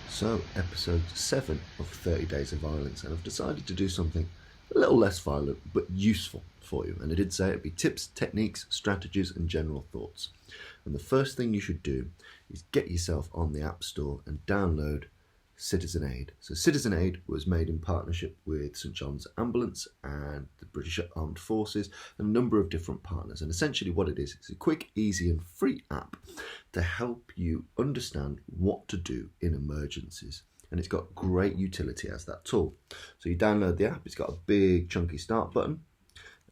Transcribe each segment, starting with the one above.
So, episode 7 of 30 Days of Violence, and I've decided to do something a little less violent but useful for you. And I did say it'd be tips, techniques, strategies, and general thoughts. And the first thing you should do is get yourself on the App Store and download CitizenAid. So, CitizenAid was made in partnership with St John's Ambulance and the British Armed Forces and a number of different partners. And essentially, what it is, it's a quick, easy, and free app to help you understand what to do in emergencies. And it's got great utility as that tool. So, you download the app, it's got a big, chunky start button.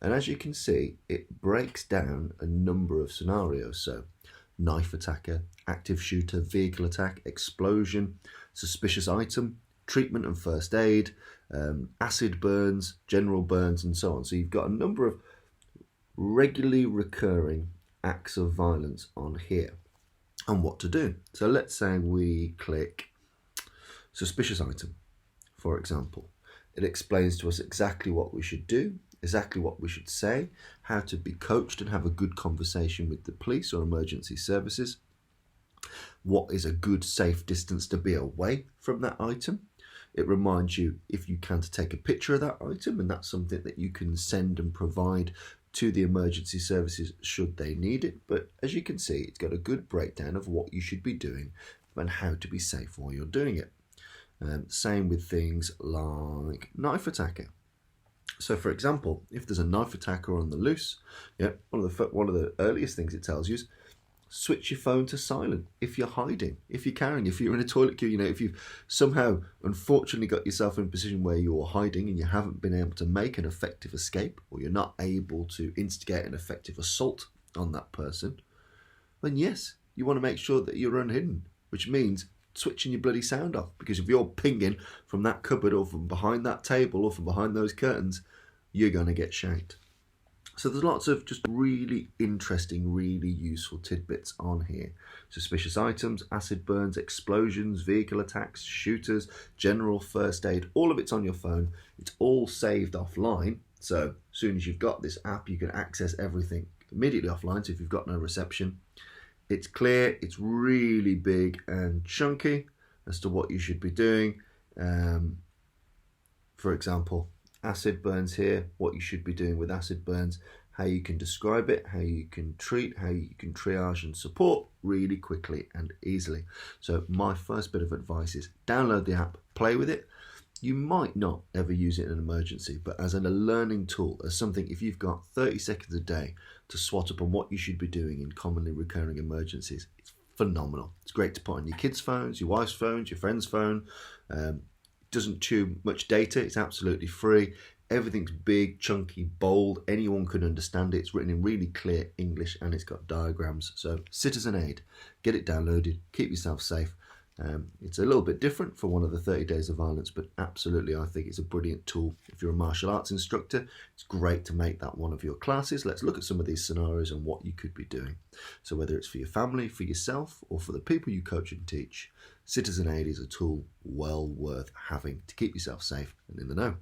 And as you can see, it breaks down a number of scenarios. So, knife attacker, active shooter, vehicle attack, explosion, suspicious item, treatment and first aid, acid burns, general burns, and so on. So you've got a number of regularly recurring acts of violence on here and what to do. So let's say we click suspicious item, for example. It explains to us exactly what we should do, exactly what we should say, how to be coached and have a good conversation with the police or emergency services, what is a good safe distance to be away from that item. It reminds you, if you can, to take a picture of that item, and that's something that you can send and provide to the emergency services should they need it. But as you can see, it's got a good breakdown of what you should be doing and how to be safe while you're doing it. Same with things like knife attacker. So, for example, if there's a knife attacker on the loose, one of the earliest things it tells you is switch your phone to silent if you're hiding, if you're carrying, if you're in a toilet queue, if you've somehow unfortunately got yourself in a position where you're hiding and you haven't been able to make an effective escape, or you're not able to instigate an effective assault on that person, then yes, you want to make sure that you're unhidden, which means switching your bloody sound off, because if you're pinging from that cupboard or from behind that table or from behind those curtains, you're going to get shanked. So there's lots of just really interesting, really useful tidbits on here. Suspicious items, acid burns, explosions, vehicle attacks, shooters, general first aid, all of it's on your phone. It's all saved offline. So as soon as you've got this app, you can access everything immediately offline. So if you've got no reception, it's clear, it's really big and chunky as to what you should be doing. For example, acid burns here, what you should be doing with acid burns, how you can describe it, how you can treat, how you can triage and support really quickly and easily. So my first bit of advice is download the app, play with it. You might not ever use it in an emergency, but as a learning tool, as something, if you've got 30 seconds a day to swat up on what you should be doing in commonly recurring emergencies, it's phenomenal. It's great to put on your kids' phones, your wife's phones, your friend's phone. Doesn't chew much data. It's absolutely free. Everything's big, chunky, bold. Anyone can understand it. It's written in really clear English and it's got diagrams. So CitizenAid, get it downloaded, keep yourself safe. It's a little bit different for one of the 30 Days of Violence, but absolutely I think it's a brilliant tool. If you're a martial arts instructor, it's great to make that one of your classes. Let's look at some of these scenarios and what you could be doing. So whether it's for your family, for yourself, or for the people you coach and teach, CitizenAid is a tool well worth having to keep yourself safe and in the know.